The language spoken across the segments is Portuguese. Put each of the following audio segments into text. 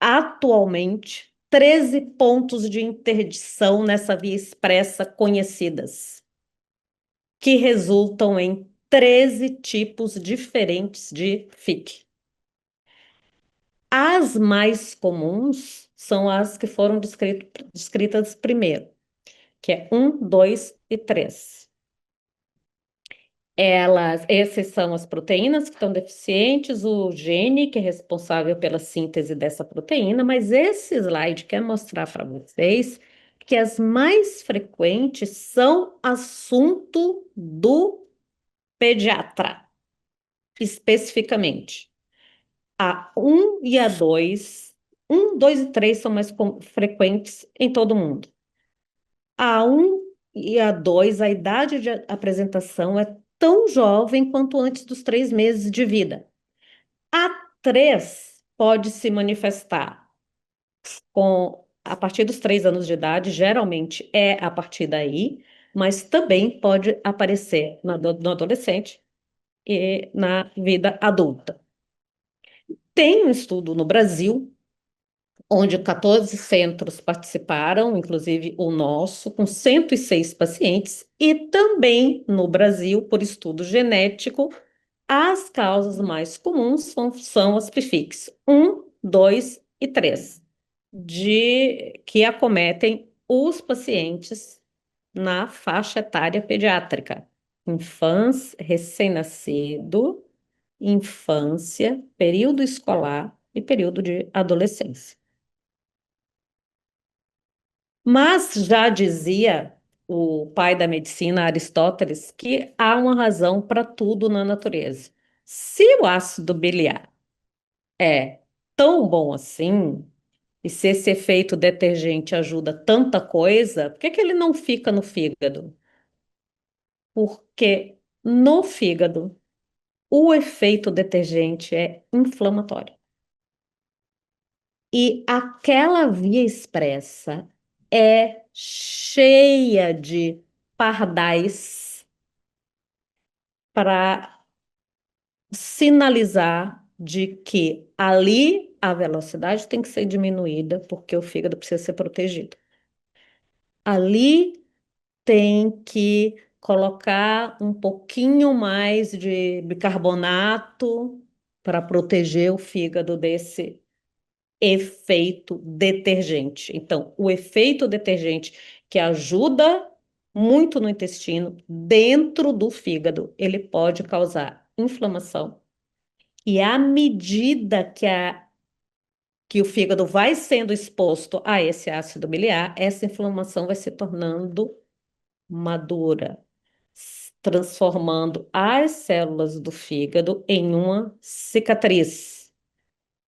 atualmente 13 pontos de interdição nessa via expressa conhecidas, que resultam em 13 tipos diferentes de FIC. As mais comuns são as que foram descritas primeiro, que é 1, 2 e 3. Essas são as proteínas que estão deficientes, o gene que é responsável pela síntese dessa proteína, mas esse slide quer mostrar para vocês que as mais frequentes são assunto do pediatra, especificamente. A 1 e a 2, 1, 2 e 3 são mais frequentes em todo mundo. A 1 e a 2, a idade de apresentação é tão jovem quanto antes dos 3 meses de vida. A 3 pode se manifestar a partir dos 3 anos de idade, geralmente é a partir daí, mas também pode aparecer no adolescente e na vida adulta. Tem um estudo no Brasil onde 14 centros participaram, inclusive o nosso, com 106 pacientes, e também no Brasil, por estudo genético, as causas mais comuns são as PFICs 1, 2 e 3, que acometem os pacientes na faixa etária pediátrica, infância, recém-nascido, infância, período escolar e período de adolescência. Mas já dizia o pai da medicina, Aristóteles, que há uma razão para tudo na natureza. Se o ácido biliar é tão bom assim, e se esse efeito detergente ajuda tanta coisa, por que que ele não fica no fígado? Porque no fígado o efeito detergente é inflamatório. E aquela via expressa é cheia de pardais para sinalizar de que ali a velocidade tem que ser diminuída, porque o fígado precisa ser protegido. Ali tem que colocar um pouquinho mais de bicarbonato para proteger o fígado desse efeito detergente. Então, o efeito detergente que ajuda muito no intestino, dentro do fígado, ele pode causar inflamação. E à medida que o fígado vai sendo exposto a esse ácido biliar, essa inflamação vai se tornando madura, transformando as células do fígado em uma cicatriz,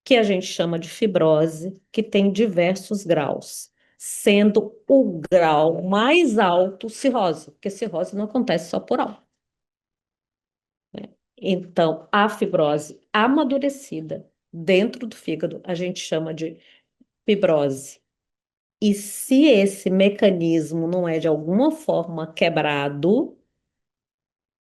que a gente chama de fibrose, que tem diversos graus, sendo o grau mais alto cirrose, porque cirrose não acontece só por álcool. Então, a fibrose amadurecida dentro do fígado, a gente chama de fibrose. E se esse mecanismo não é de alguma forma quebrado,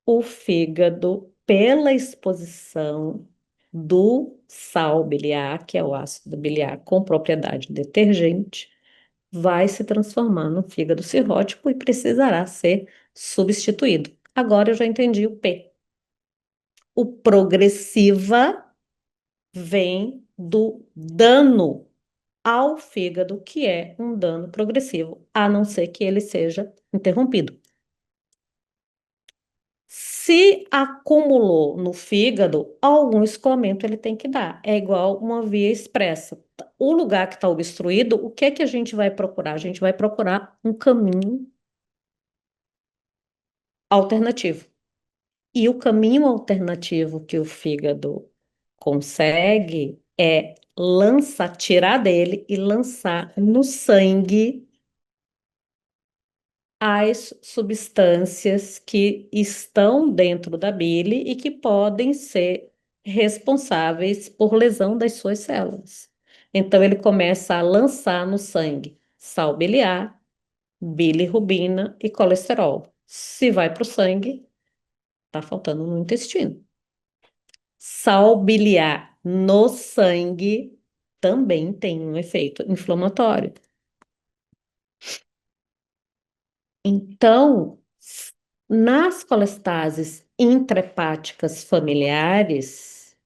o fígado, pela exposição do sal biliar, que é o ácido biliar com propriedade detergente, vai se transformar no fígado cirrótico e precisará ser substituído. Agora eu já entendi o P. O progressiva vem do dano ao fígado, que é um dano progressivo, a não ser que ele seja interrompido. Se acumulou no fígado, algum escoamento ele tem que dar. É igual uma via expressa. O lugar que está obstruído, o que é que a gente vai procurar? A gente vai procurar um caminho alternativo. E o caminho alternativo que o fígado consegue é lançar, tirar dele e lançar no sangue as substâncias que estão dentro da bile e que podem ser responsáveis por lesão das suas células. Então, ele começa a lançar no sangue sal biliar, bilirrubina e colesterol. Se vai para o sangue, está faltando no intestino. Sal biliar no sangue também tem um efeito inflamatório. Então, nas colestases intrahepáticas familiares,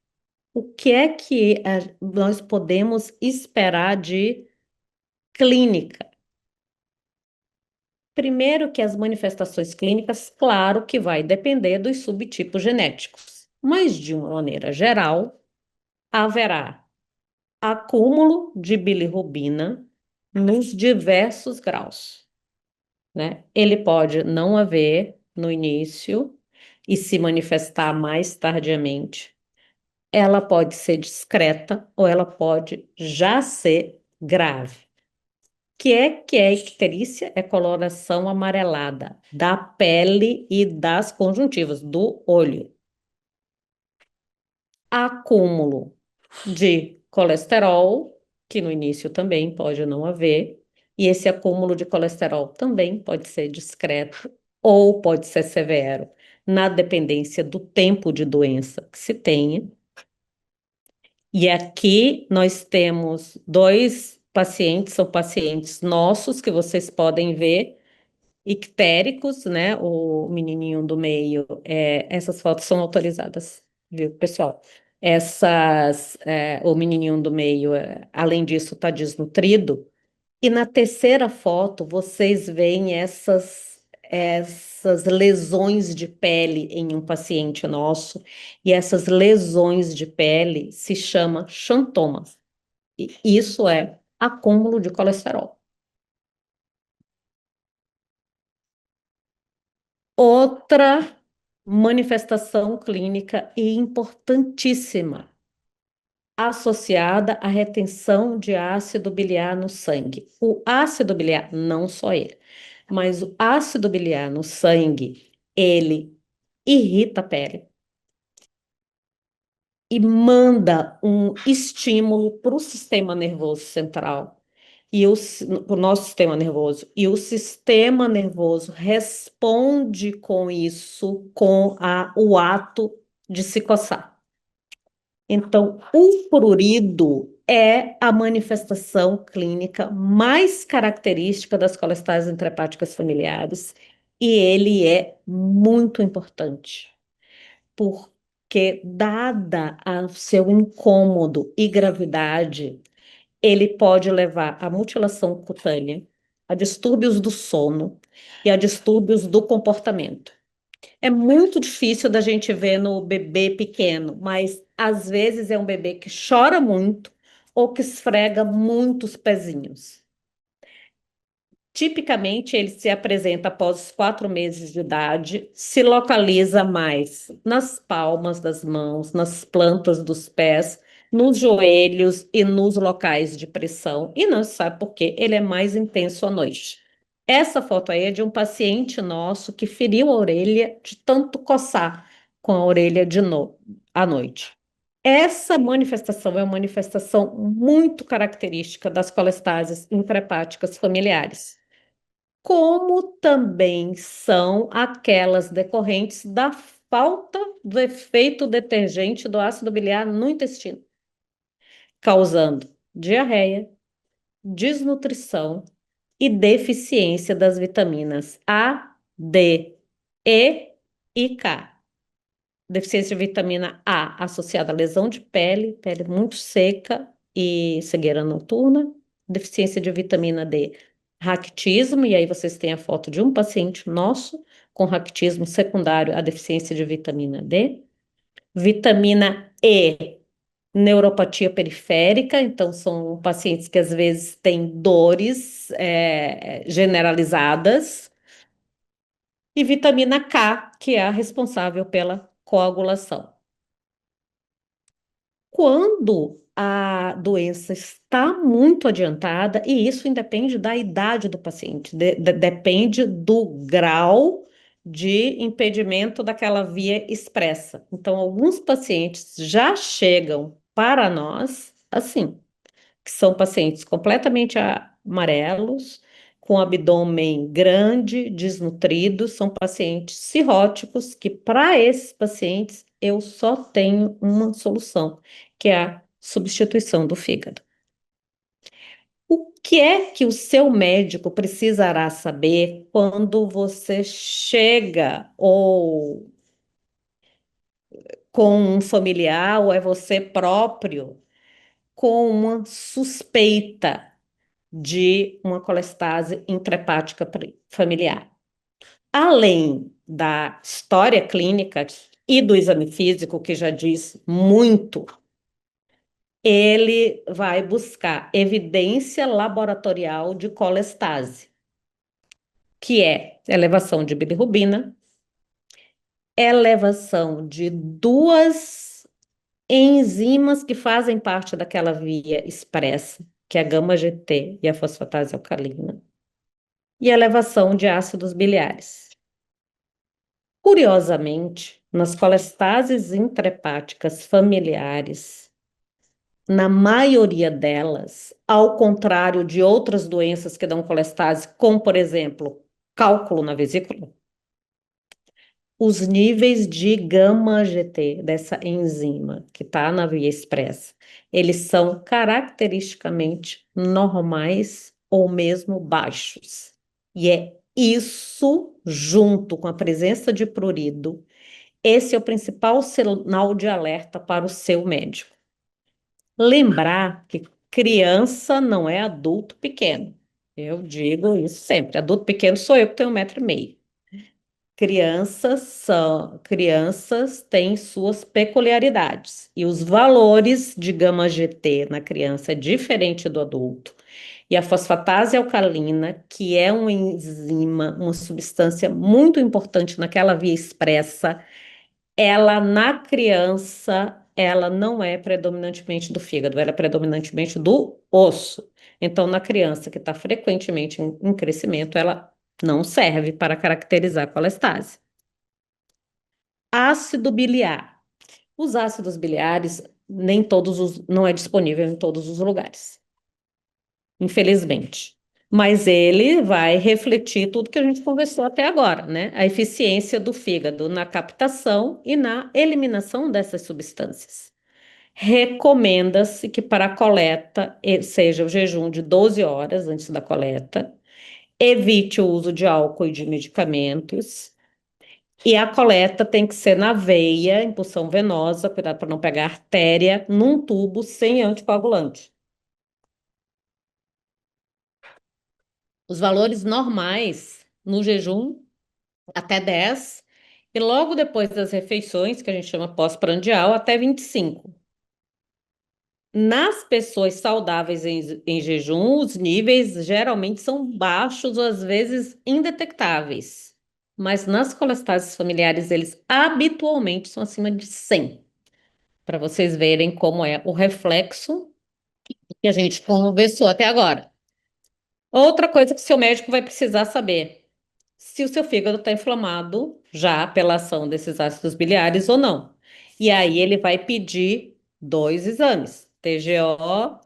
o que é que nós podemos esperar de clínica? Primeiro que as manifestações clínicas, claro que vai depender dos subtipos genéticos, mas de uma maneira geral, haverá acúmulo de bilirrubina nos diversos graus, né? Ele pode não haver no início e se manifestar mais tardiamente. Ela pode ser discreta ou ela pode já ser grave. Que é icterícia? É coloração amarelada da pele e das conjuntivas, do olho. Acúmulo de colesterol, que no início também pode não haver, e esse acúmulo de colesterol também pode ser discreto ou pode ser severo, na dependência do tempo de doença que se tenha. E aqui nós temos dois pacientes, são pacientes nossos que vocês podem ver, ictéricos, né? O menininho do meio, essas fotos são autorizadas, viu, pessoal? O menininho do meio, além disso, está desnutrido. E na terceira foto, vocês veem essas lesões de pele em um paciente nosso. E essas lesões de pele se chama xantomas. E isso é acúmulo de colesterol. Outra manifestação clínica e importantíssima, associada à retenção de ácido biliar no sangue. O ácido biliar, não só ele, mas o ácido biliar no sangue, ele irrita a pele e manda um estímulo para o sistema nervoso central e o nosso sistema nervoso. E o sistema nervoso responde com isso, com o ato de se coçar. Então, o prurido é a manifestação clínica mais característica das colestases intrahepáticas familiares e ele é muito importante, porque, dada o seu incômodo e gravidade, ele pode levar à mutilação cutânea, a distúrbios do sono e a distúrbios do comportamento. É muito difícil da gente ver no bebê pequeno, mas às vezes é um bebê que chora muito ou que esfrega muitos pezinhos. Tipicamente, ele se apresenta após os 4 meses de idade, se localiza mais nas palmas das mãos, nas plantas dos pés, nos joelhos e nos locais de pressão. E não se sabe por quê, ele é mais intenso à noite. Essa foto aí é de um paciente nosso que feriu a orelha de tanto coçar com a orelha à noite. Essa manifestação é uma manifestação muito característica das colestases intrahepáticas familiares, como também são aquelas decorrentes da falta do efeito detergente do ácido biliar no intestino, causando diarreia, desnutrição e deficiência das vitaminas A, D, E e K. Deficiência de vitamina A associada à lesão de pele, pele muito seca e cegueira noturna. Deficiência de vitamina D, raquitismo, e aí vocês têm a foto de um paciente nosso com raquitismo secundário à deficiência de vitamina D. Vitamina E, neuropatia periférica, então são pacientes que às vezes têm dores generalizadas. E vitamina K, que é a responsável pela coagulação. Quando a doença está muito adiantada, e isso independe da idade do paciente, depende do grau de impedimento daquela via expressa. Então, alguns pacientes já chegam para nós assim, que são pacientes completamente amarelos, com abdômen grande, desnutrido, são pacientes cirróticos, que para esses pacientes eu só tenho uma solução, que é a substituição do fígado. que é que o seu médico precisará saber quando você chega ou com um familiar ou é você próprio com uma suspeita de uma colestase intrahepática familiar? Além da história clínica e do exame físico, que já diz muito, ele vai buscar evidência laboratorial de colestase, que é elevação de bilirrubina, elevação de duas enzimas que fazem parte daquela via expressa, que é a gama-GT e a fosfatase alcalina, e elevação de ácidos biliares. Curiosamente, nas colestases intrahepáticas familiares, na maioria delas, ao contrário de outras doenças que dão colestase, como, por exemplo, cálculo na vesícula, os níveis de gama-GT dessa enzima que está na via expressa, eles são caracteristicamente normais ou mesmo baixos. E é isso, junto com a presença de prurido, esse é o principal sinal de alerta para o seu médico. Lembrar que criança não é adulto pequeno. Eu digo isso sempre. Adulto pequeno sou eu que tenho 1,5 m. Crianças têm suas peculiaridades e os valores de gama GT na criança é diferente do adulto. E a fosfatase alcalina, que é uma enzima, uma substância muito importante naquela via expressa, ela na criança, ela não é predominantemente do fígado, ela é predominantemente do osso. Então, na criança que está frequentemente em crescimento, ela não serve para caracterizar a colestase. Ácido biliar. Os ácidos biliares, nem todos não é disponível em todos os lugares, infelizmente. Mas ele vai refletir tudo que a gente conversou até agora, né? A eficiência do fígado na captação e na eliminação dessas substâncias. Recomenda-se que para a coleta seja o jejum de 12 horas antes da coleta, evite o uso de álcool e de medicamentos, e a coleta tem que ser na veia, em punção venosa, cuidado para não pegar artéria, num tubo sem anticoagulante. Os valores normais no jejum, até 10, e logo depois das refeições, que a gente chama pós-prandial, até 25. Nas pessoas saudáveis em jejum, os níveis geralmente são baixos ou às vezes indetectáveis. Mas nas colestases familiares, eles habitualmente são acima de 100, para vocês verem como é o reflexo que a gente conversou até agora. Outra coisa que seu médico vai precisar saber: se o seu fígado está inflamado já pela ação desses ácidos biliares ou não. E aí ele vai pedir dois exames: TGO,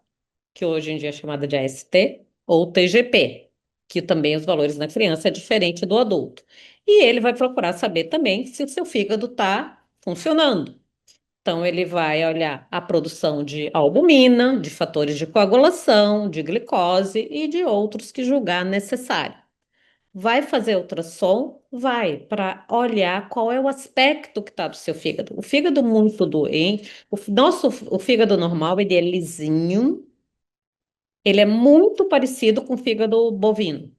que hoje em dia é chamada de AST, ou TGP, que também os valores na criança é diferente do adulto. E ele vai procurar saber também se o seu fígado está funcionando. Então, ele vai olhar a produção de albumina, de fatores de coagulação, de glicose e de outros que julgar necessário. Vai fazer ultrassom? Vai, para olhar qual é o aspecto que está do seu fígado. O fígado muito doente, o fígado normal, ele é lisinho, ele é muito parecido com o fígado bovino.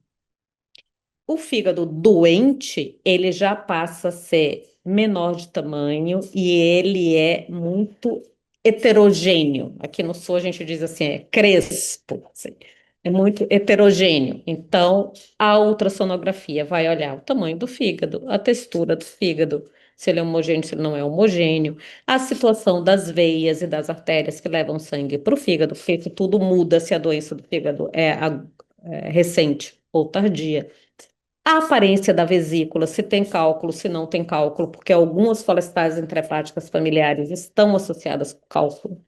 O fígado doente, ele já passa a ser menor de tamanho e ele é muito heterogêneo. Aqui no sul a gente diz assim, é crespo, assim. É muito heterogêneo. Então, a ultrassonografia vai olhar o tamanho do fígado, a textura do fígado, se ele é homogêneo, se ele não é homogêneo, a situação das veias e das artérias que levam sangue para o fígado, porque isso tudo muda se a doença do fígado é recente ou tardia. A aparência da vesícula, se tem cálculo, se não tem cálculo, porque algumas colestases intrahepáticas familiares estão associadas com cálculo.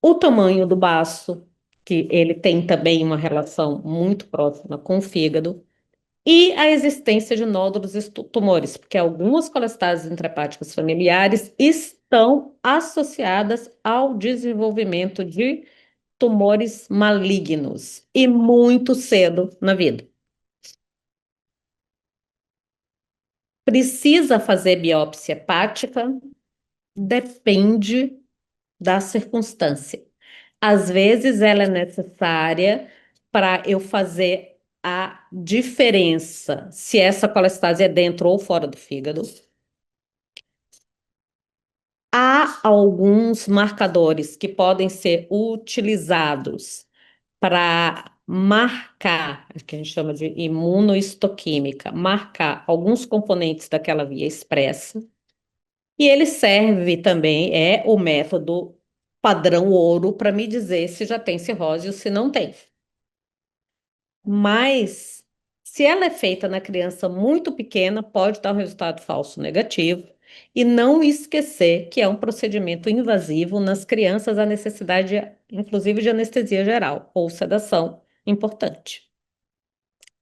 O tamanho do baço, que ele tem também uma relação muito próxima com o fígado. E a existência de nódulos e tumores, porque algumas colestases intrahepáticas familiares estão associadas ao desenvolvimento de tumores malignos e muito cedo na vida. Precisa fazer biópsia hepática? Depende da circunstância. Às vezes ela é necessária para eu fazer a diferença se essa colestase é dentro ou fora do fígado. Há alguns marcadores que podem ser utilizados para marcar, que a gente chama de imunoistoquímica, marcar alguns componentes daquela via expressa. E ele serve também, é o método padrão ouro para me dizer se já tem cirrose ou se não tem. Mas, se ela é feita na criança muito pequena, pode dar um resultado falso negativo. E não esquecer que é um procedimento invasivo nas crianças, a necessidade, inclusive, de anestesia geral ou sedação importante.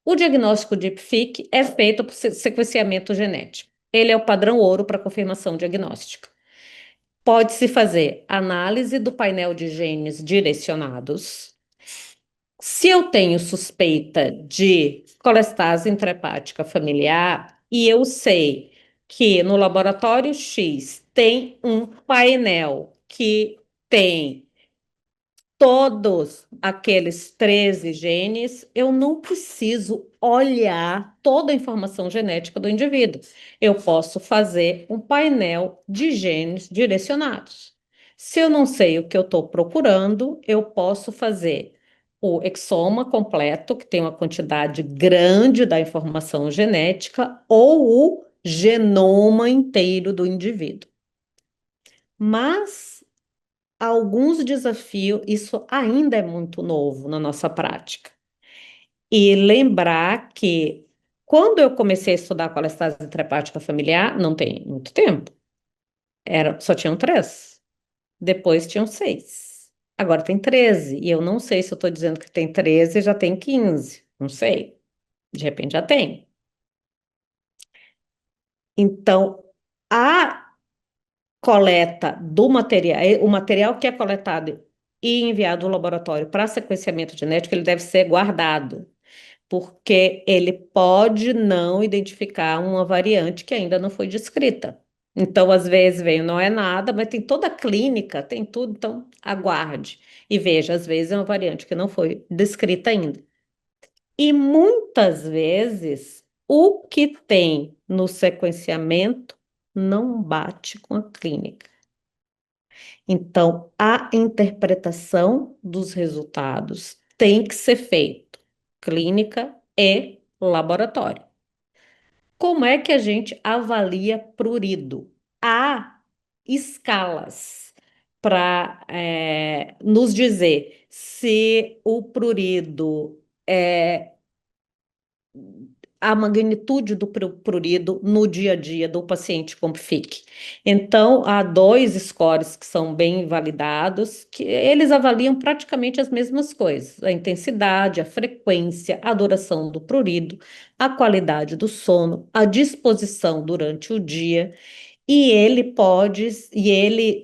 O diagnóstico de PFIC é feito por sequenciamento genético. Ele é o padrão ouro para confirmação diagnóstica. Pode-se fazer análise do painel de genes direcionados. Se eu tenho suspeita de colestase intrahepática familiar e eu sei que no laboratório X tem um painel que tem todos aqueles 13 genes, eu não preciso olhar toda a informação genética do indivíduo. Eu posso fazer um painel de genes direcionados. Se eu não sei o que eu estou procurando, eu posso fazer o exoma completo, que tem uma quantidade grande da informação genética, ou o genoma inteiro do indivíduo. Mas alguns desafios, isso ainda é muito novo na nossa prática. E lembrar que quando eu comecei a estudar colestase intrahepática familiar, não tem muito tempo, só tinham três, depois tinham seis, agora tem 13, e eu não sei se eu estou dizendo que tem 13 e já tem 15, não sei, de repente já tem. Então, a coleta do material, o material que é coletado e enviado ao laboratório para sequenciamento genético, ele deve ser guardado, porque ele pode não identificar uma variante que ainda não foi descrita. Então, às vezes, veio, não é nada, mas tem toda a clínica, tem tudo, então aguarde. E veja, às vezes é uma variante que não foi descrita ainda. E muitas vezes, o que tem no sequenciamento não bate com a clínica. Então, a interpretação dos resultados tem que ser feita clínica e laboratório. Como é que a gente avalia prurido? Há escalas para nos dizer se o prurido é a magnitude do prurido no dia a dia do paciente com PFIC. Então, há dois scores que são bem validados, que eles avaliam praticamente as mesmas coisas: a intensidade, a frequência, a duração do prurido, a qualidade do sono, a disposição durante o dia. E ele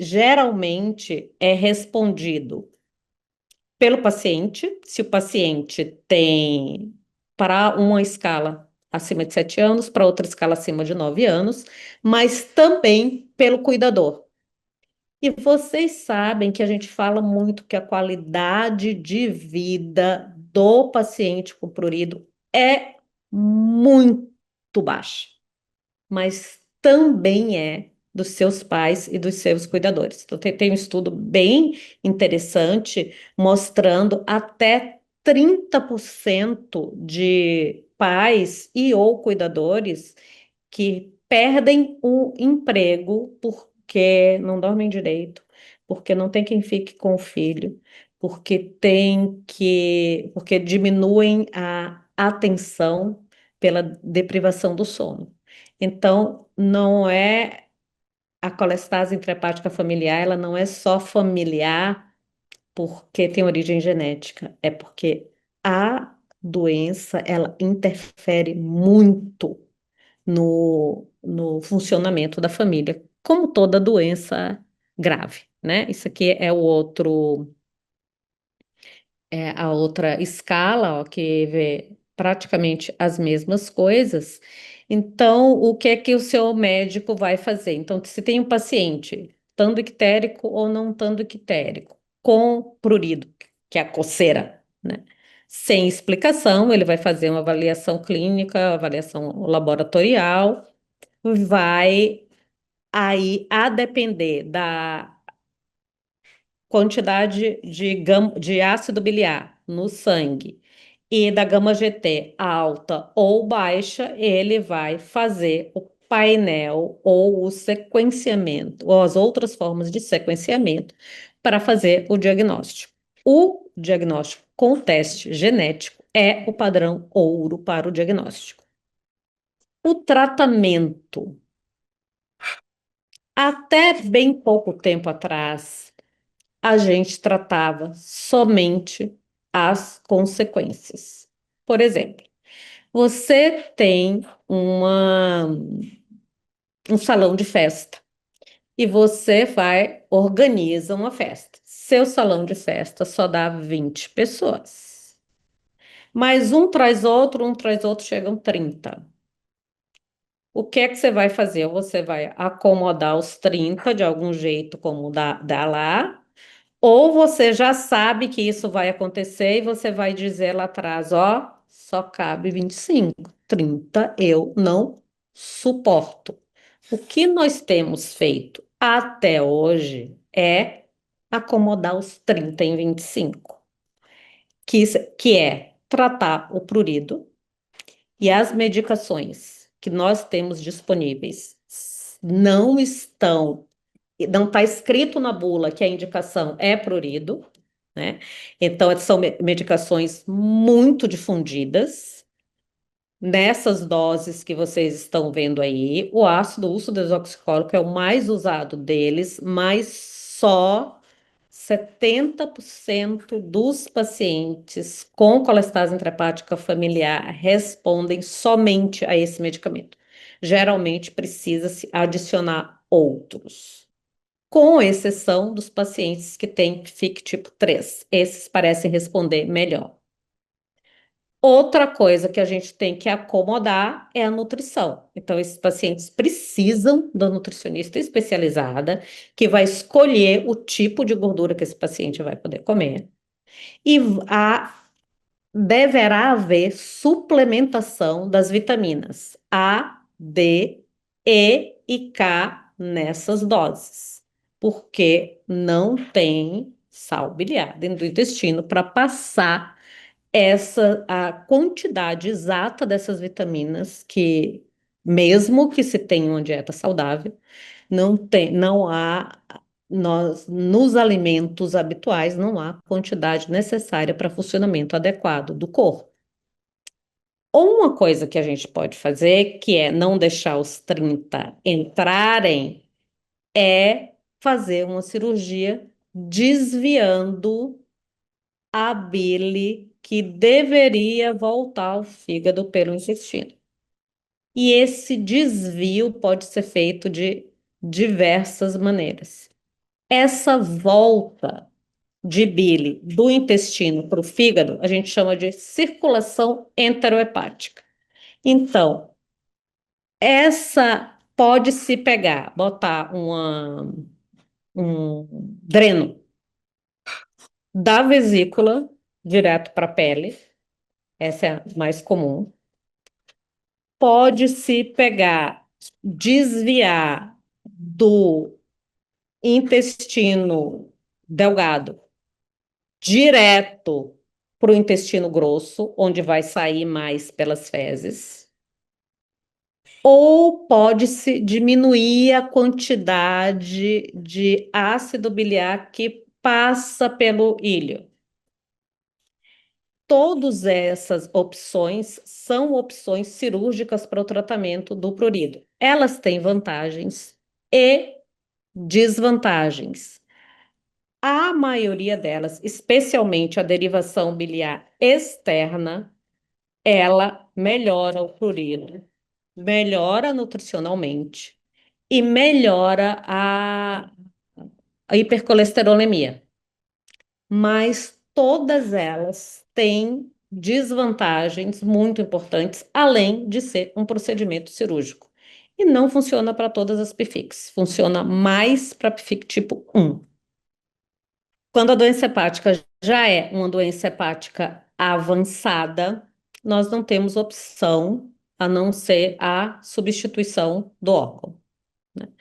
geralmente é respondido pelo paciente, se o paciente tem para uma escala acima de 7 anos, para outra escala acima de 9 anos, mas também pelo cuidador. E vocês sabem que a gente fala muito que a qualidade de vida do paciente com prurido é muito baixa, mas também é dos seus pais e dos seus cuidadores. Então, tem um estudo bem interessante mostrando até 30% de pais e ou cuidadores que perdem o emprego porque não dormem direito, porque não tem quem fique com o filho, porque diminuem a atenção pela deprivação do sono. Então, não é a colestase intrahepática familiar, ela não é só familiar porque tem origem genética, é porque a doença, ela interfere muito no funcionamento da família, como toda doença grave, né? Isso aqui é o outro a outra escala, ó, que vê praticamente as mesmas coisas. Então, o que é que o seu médico vai fazer? Então, se tem um paciente estando ictérico ou não estando ictérico, com prurido, que é a coceira, né? Sem explicação, ele vai fazer uma avaliação clínica, avaliação laboratorial, vai aí, a depender da quantidade de ácido biliar no sangue e da gama GT alta ou baixa, ele vai fazer o painel ou o sequenciamento, ou as outras formas de sequenciamento para fazer o diagnóstico. O diagnóstico com teste genético é o padrão ouro para o diagnóstico. O tratamento, até bem pouco tempo atrás, a gente tratava somente as consequências. Por exemplo, você tem um salão de festa e você vai, organiza uma festa. Seu salão de festa só dá 20 pessoas. Mas um traz outro, chegam 30. O que é que você vai fazer? Você vai acomodar os 30 de algum jeito, como dá lá. Ou você já sabe que isso vai acontecer e você vai dizer lá atrás, ó, só cabe 25, 30 eu não suporto. O que nós temos feito até hoje é acomodar os 30 em 25, que é tratar o prurido e as medicações que nós temos disponíveis não está escrito na bula que a indicação é prurido, né? Então, são medicações muito difundidas. Nessas doses que vocês estão vendo aí, o ácido ursodesoxicólico é o mais usado deles, mas só 70% dos pacientes com colestase intrahepática familiar respondem somente a esse medicamento. Geralmente precisa-se adicionar outros, com exceção dos pacientes que têm FIC tipo 3. Esses parecem responder melhor. Outra coisa que a gente tem que acomodar é a nutrição. Então, esses pacientes precisam da nutricionista especializada, que vai escolher o tipo de gordura que esse paciente vai poder comer. E a, deverá haver suplementação das vitaminas A, D, E e K nessas doses, porque não tem sal biliar dentro do intestino para passar a quantidade exata dessas vitaminas que, mesmo que se tenha uma dieta saudável, não há, nos alimentos habituais, não há quantidade necessária para funcionamento adequado do corpo. Ou uma coisa que a gente pode fazer, que é não deixar os 30 entrarem, é fazer uma cirurgia desviando a bile que deveria voltar ao fígado pelo intestino. E esse desvio pode ser feito de diversas maneiras. Essa volta de bile do intestino para o fígado, a gente chama de circulação enterohepática. Então, essa pode se pegar, botar um dreno da vesícula direto para a pele, essa é a mais comum. Pode-se pegar, desviar do intestino delgado direto para o intestino grosso, onde vai sair mais pelas fezes, ou pode-se diminuir a quantidade de ácido biliar que passa pelo ilho. Todas essas opções são opções cirúrgicas para o tratamento do prurido. Elas têm vantagens e desvantagens. A maioria delas, especialmente a derivação biliar externa, ela melhora o prurido, melhora nutricionalmente e melhora a hipercolesterolemia. Mas todas elas têm desvantagens muito importantes, além de ser um procedimento cirúrgico. E não funciona para todas as PFICs, funciona mais para PFIC tipo 1. Quando a doença hepática já é uma doença hepática avançada, nós não temos opção a não ser a substituição do órgão, né?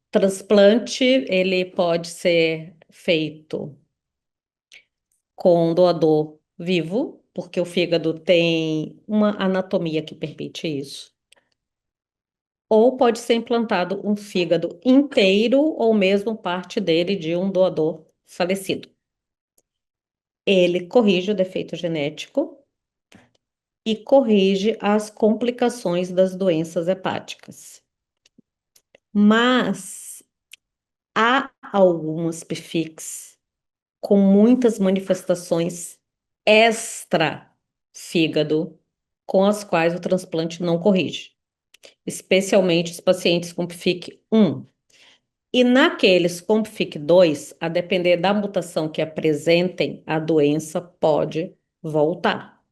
Transplante, ele pode ser feito com doador vivo, porque o fígado tem uma anatomia que permite isso. Ou pode ser implantado um fígado inteiro ou mesmo parte dele de um doador falecido. Ele corrige o defeito genético e corrige as complicações das doenças hepáticas. Mas há algumas PFICs com muitas manifestações extra fígado, com as quais o transplante não corrige, especialmente os pacientes com PFIC 1. E naqueles com PFIC 2, a depender da mutação que apresentem, a doença pode voltar.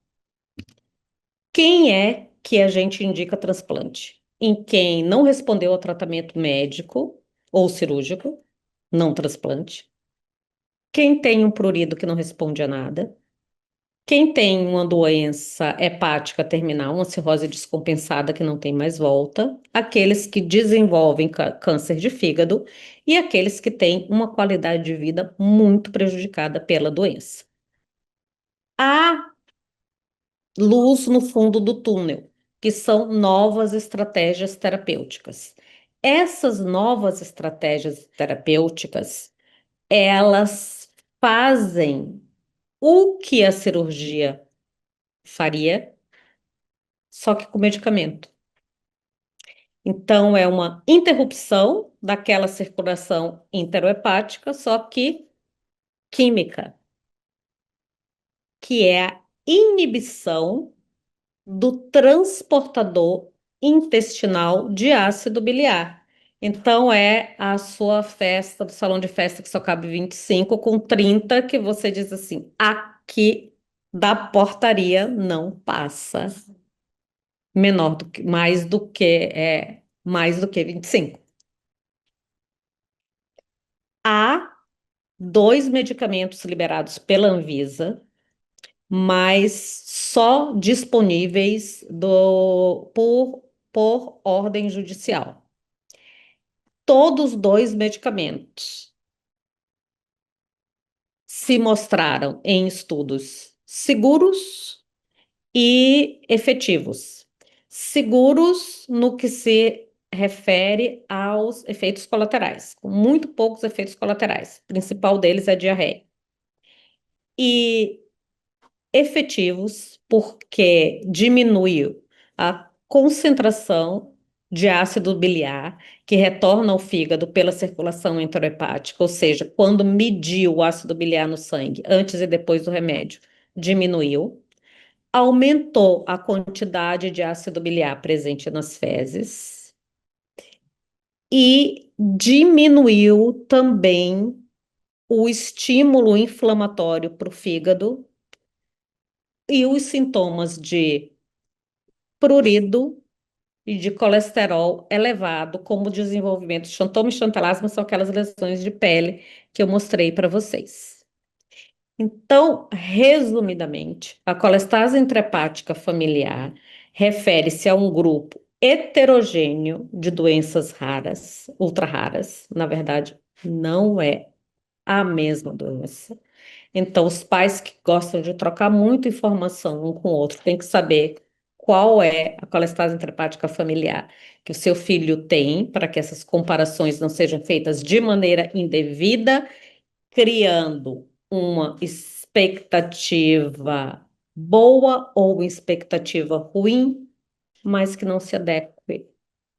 Quem é que a gente indica transplante? Em quem não respondeu ao tratamento médico ou cirúrgico, não transplante. Quem tem um prurido que não responde a nada. Quem tem uma doença hepática terminal, uma cirrose descompensada que não tem mais volta, aqueles que desenvolvem câncer de fígado e aqueles que têm uma qualidade de vida muito prejudicada pela doença. Há luz no fundo do túnel, que são novas estratégias terapêuticas. Essas novas estratégias terapêuticas, elas fazem o que a cirurgia faria, só que com medicamento. Então, é uma interrupção daquela circulação enterohepática, só que química, que é a inibição do transportador intestinal de ácido biliar. Então, é a sua festa do salão de festa que só cabe 25 com 30 que você diz assim, aqui da portaria não passa menor do que, mais do que 25. Há dois medicamentos liberados pela Anvisa, mas só disponíveis por ordem judicial. Todos dois medicamentos se mostraram em estudos seguros e efetivos. Seguros no que se refere aos efeitos colaterais, com muito poucos efeitos colaterais. O principal deles é a diarreia. E efetivos porque diminuiu a concentração de ácido biliar que retorna ao fígado pela circulação enterohepática, ou seja, quando mediu o ácido biliar no sangue antes e depois do remédio, diminuiu. Aumentou a quantidade de ácido biliar presente nas fezes e diminuiu também o estímulo inflamatório para o fígado e os sintomas de prurido e de colesterol elevado, como o desenvolvimento de xantoma e xantelasma, são aquelas lesões de pele que eu mostrei para vocês. Então, resumidamente, a colestase intrahepática familiar refere-se a um grupo heterogêneo de doenças raras, ultra raras, na verdade, não é a mesma doença. Então, os pais que gostam de trocar muita informação um com o outro têm que saber qual é a colestase intrahepática familiar que o seu filho tem, para que essas comparações não sejam feitas de maneira indevida, criando uma expectativa boa ou expectativa ruim, mas que não se adeque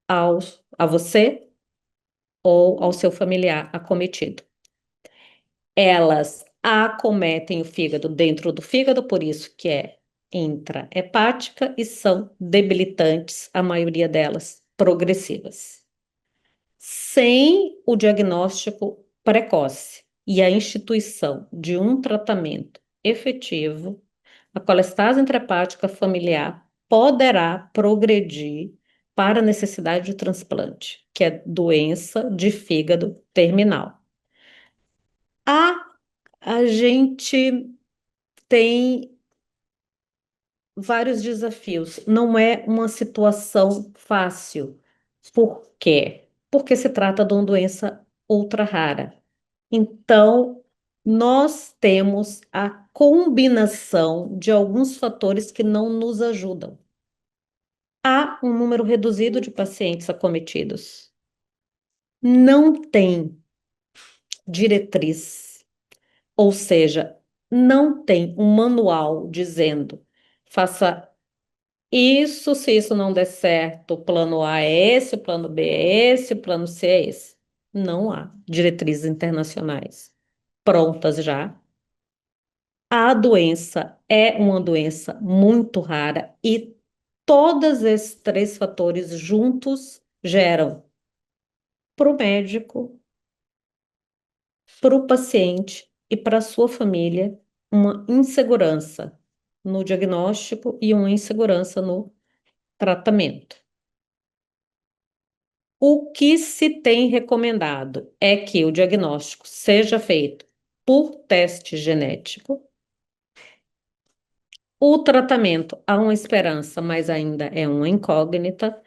a você ou ao seu familiar acometido. Elas acometem o fígado dentro do fígado, por isso que é intrahepática e são debilitantes, a maioria delas progressivas. Sem o diagnóstico precoce e a instituição de um tratamento efetivo, a colestase intrahepática familiar poderá progredir para a necessidade de transplante, que é doença de fígado terminal. A, a gente tem vários desafios. Não é uma situação fácil. Por quê? Porque se trata de uma doença ultra rara. Então, nós temos a combinação de alguns fatores que não nos ajudam. Há um número reduzido de pacientes acometidos. Não tem diretriz, ou seja, não tem um manual dizendo faça isso, se isso não der certo, o plano A é esse, o plano B é esse, o plano C é esse. Não há diretrizes internacionais prontas já. A doença é uma doença muito rara e todos esses três fatores juntos geram para o médico, para o paciente e para a sua família uma insegurança no diagnóstico e uma insegurança no tratamento. O que se tem recomendado é que o diagnóstico seja feito por teste genético. O tratamento há uma esperança, mas ainda é uma incógnita.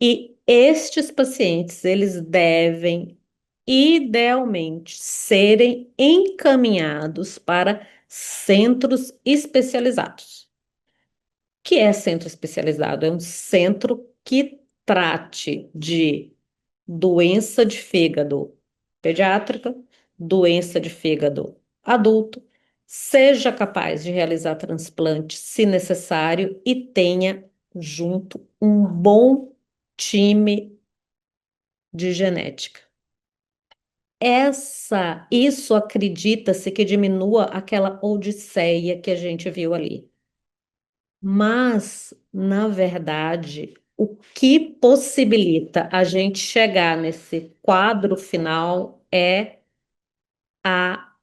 E estes pacientes, eles devem, idealmente, serem encaminhados para centros especializados. O que é centro especializado? É um centro que trate de doença de fígado pediátrica, doença de fígado adulto, seja capaz de realizar transplante se necessário e tenha junto um bom time de genética. Isso acredita-se que diminua aquela odisseia que a gente viu ali. Mas, na verdade, o que possibilita a gente chegar nesse quadro final é a,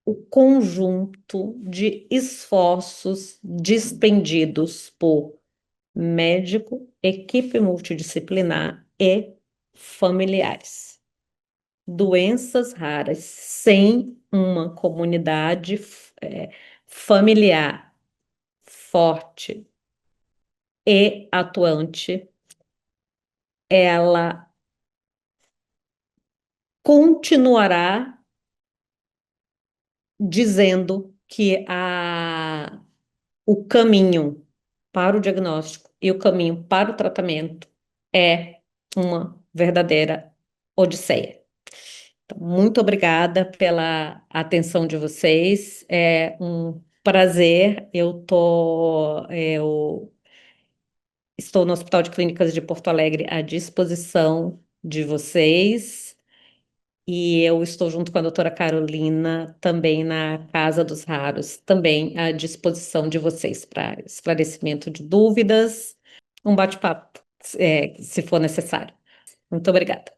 o conjunto de esforços dispendidos por médico, equipe multidisciplinar e familiares. Doenças raras sem uma comunidade familiar forte e atuante, ela continuará dizendo que o caminho para o diagnóstico e o caminho para o tratamento é uma verdadeira odisseia. Então, muito obrigada pela atenção de vocês. É um prazer. Eu estou no Hospital de Clínicas de Porto Alegre à disposição de vocês. E eu estou junto com a doutora Carolina, também na Casa dos Raros, também à disposição de vocês para esclarecimento de dúvidas, um bate-papo, se for necessário. Muito obrigada.